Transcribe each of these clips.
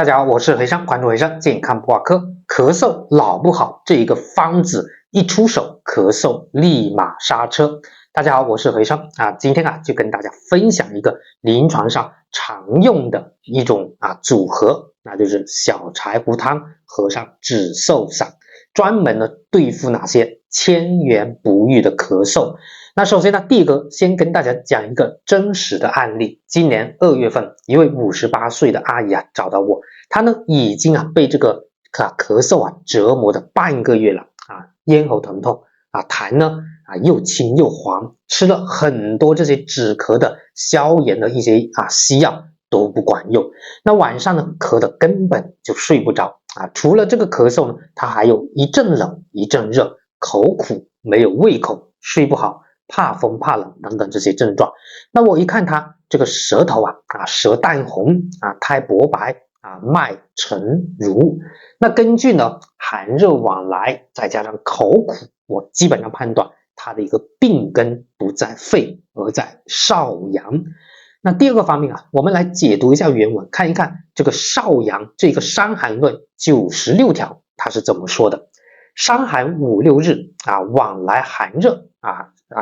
大家好，我是和尚，关注和尚健康不话科。咳嗽老不好，这一个方子一出手，咳嗽立马刹车。大家好，我是和尚今天就跟大家分享一个临床上常用的一种组合，那就是小柴胡汤合上止嗽散，专门呢对付哪些千言不愈的咳嗽。那首先呢，第一个先跟大家讲一个真实的案例。今年2月份，一位58岁的阿姨找到我，她呢已经被这个咳嗽折磨的半个月了咽喉疼痛痰呢又青又黄，吃了很多这些止咳的消炎的一些西药都不管用。那晚上呢咳得根本就睡不着除了这个咳嗽呢，她还有一阵冷一阵热，口苦没有胃口，睡不好，怕风怕冷等等这些症状。那我一看他这个舌头舌淡红苔薄白脉沉如，那根据呢寒热往来再加上口苦，我基本上判断他的一个病根不在肺而在少阳。那第二个方面我们来解读一下原文，看一看这个少阳这个伤寒论96条它是怎么说的。伤寒5、6日往来寒热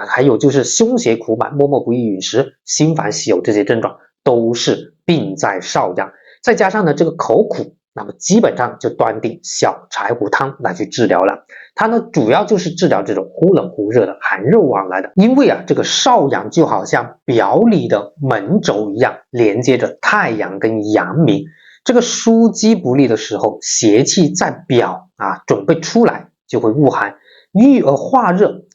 还有就是胸胁苦满，默默不易饮食，心烦喜呕，这些症状都是病在少阳。再加上呢这个口苦，那么基本上就断定小柴胡汤来去治疗了。它呢主要就是治疗这种忽冷忽热的寒热往来的。因为这个少阳就好像表里的门轴一样，连接着太阳跟阳明。这个枢机不利的时候，邪气在表准备出来就会恶寒，郁而化热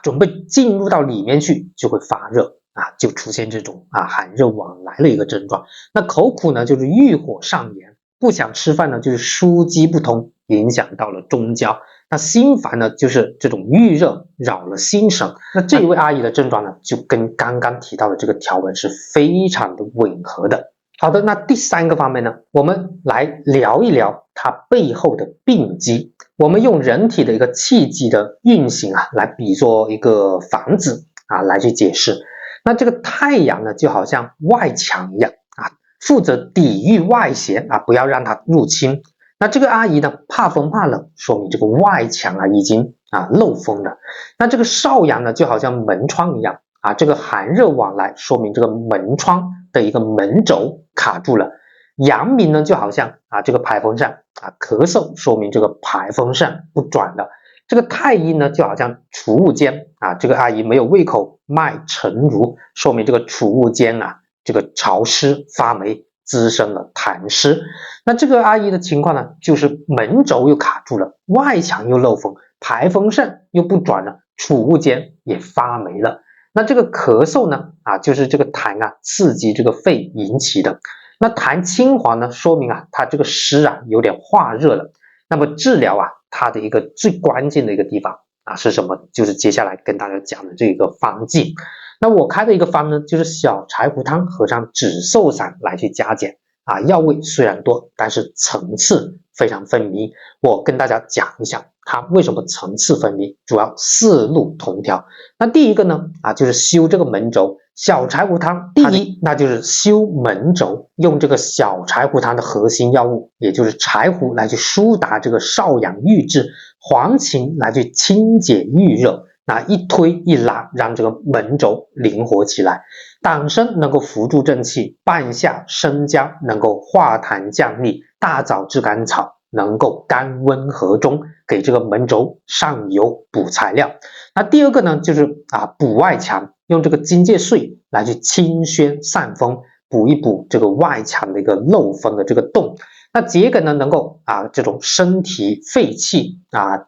准备进入到里面去就会发热就出现这种寒热往来的一个症状。那口苦呢就是郁火上炎，不想吃饭呢就是枢机不通，影响到了中焦。那心烦呢就是这种郁热扰了心神。那这一位阿姨的症状呢就跟刚刚提到的这个条文是非常的吻合的。好的，那第三个方面呢，我们来聊一聊它背后的病机。我们用人体的一个气机的运行来比作一个房子来去解释。那这个太阳呢就好像外墙一样负责抵御外邪不要让它入侵。那这个阿姨呢怕风怕冷，说明这个外墙已经漏风了。那这个少阳呢就好像门窗一样这个寒热往来，说明这个门窗的一个门轴卡住了。阳明呢就好像这个排风扇咳嗽，说明这个排风扇不转了。这个太阴呢就好像储物间这个阿姨没有胃口，脉沉如，说明这个储物间这个潮湿发霉，滋生了痰湿。那这个阿姨的情况呢就是门轴又卡住了，外墙又漏风，排风扇又不转了，储物间也发霉了。那这个咳嗽呢就是这个痰刺激这个肺引起的。那痰青黄呢，说明它这个湿有点化热了。那么治疗它的一个最关键的一个地方是什么？就是接下来跟大家讲的这个方剂。那我开的一个方呢，就是小柴胡汤合上止嗽散来去加减药味虽然多，但是层次非常分明。我跟大家讲一下它为什么层次分明，主要4路同调。那第一个呢就是修这个门轴。小柴胡汤第一那就是修门轴，用这个小柴胡汤的核心药物，也就是柴胡来去疏达这个少阳郁滞，黄芩来去清解郁热，一推一拉，让这个门轴灵活起来。党参能够扶助正气，半夏、生姜能够化痰降逆，大枣炙甘草能够甘温和中，给这个门轴上游补材料。那第二个呢就是补外强，用这个荆芥穗来去清宣散风，补一补这个外墙的一个漏风的这个洞。那桔梗呢能够这种身体肺气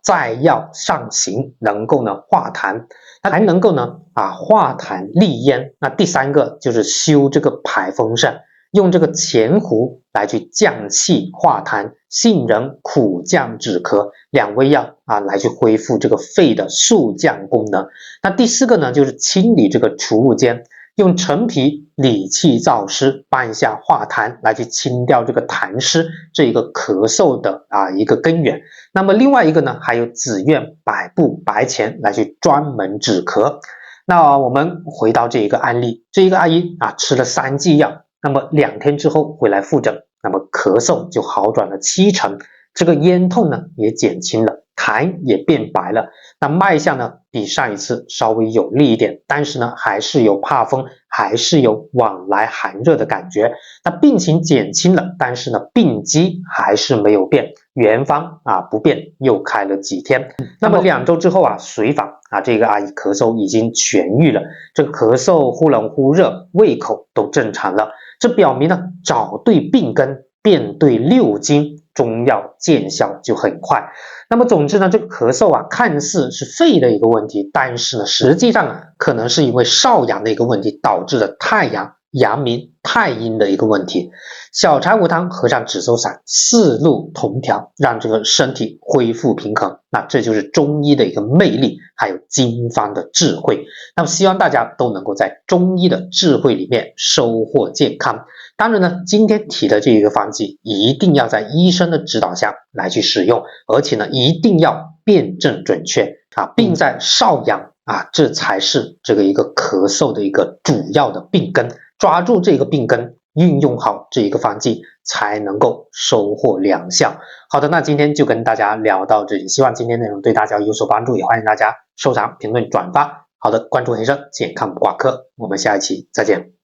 在药上行，能够呢化痰，还能够呢化痰利咽。那第三个就是修这个排风扇，用这个前胡来去降气化痰，杏仁苦降止咳，两味药来去恢复这个肺的肃降功能。那第四个呢就是清理这个储物间，用陈皮理气燥湿，半夏化痰来去清掉这个痰湿，这一个咳嗽的一个根源。那么另外一个呢还有紫苑、百部、白钱来去专门止咳。那我们回到这一个案例，这一个阿姨吃了3剂药，那么2天之后回来复诊那么咳嗽就好转了70%，这个咽痛呢也减轻了，痰也变白了。那脉象呢比上一次稍微有利一点，但是呢还是有怕风，还是有往来寒热的感觉。那病情减轻了，但是呢病机还是没有变，原方不变，又开了几天。那么2周之后随访这个阿姨咳嗽已经痊愈了，这个咳嗽忽冷忽热，胃口都正常了，这表明呢找对病根，辨对六经，中药见效就很快。那么总之呢，这个咳嗽看似是肺的一个问题，但是呢实际上可能是因为少阳的一个问题导致的太阳阳明太阴的一个问题。小柴胡汤合上止嗽散，4路同调，让这个身体恢复平衡。那这就是中医的一个魅力，还有经方的智慧。那么希望大家都能够在中医的智慧里面收获健康。当然呢，今天提的这一个方剂一定要在医生的指导下来去使用，而且呢一定要辨证准确并在少阳这才是这个一个咳嗽的一个主要的病根，抓住这个病根，运用好这一个方剂，才能够收获良效。好的，那今天就跟大家聊到这里，希望今天内容对大家有所帮助，也欢迎大家收藏、评论、转发。好的，关注黑生健康不挂科，我们下一期再见。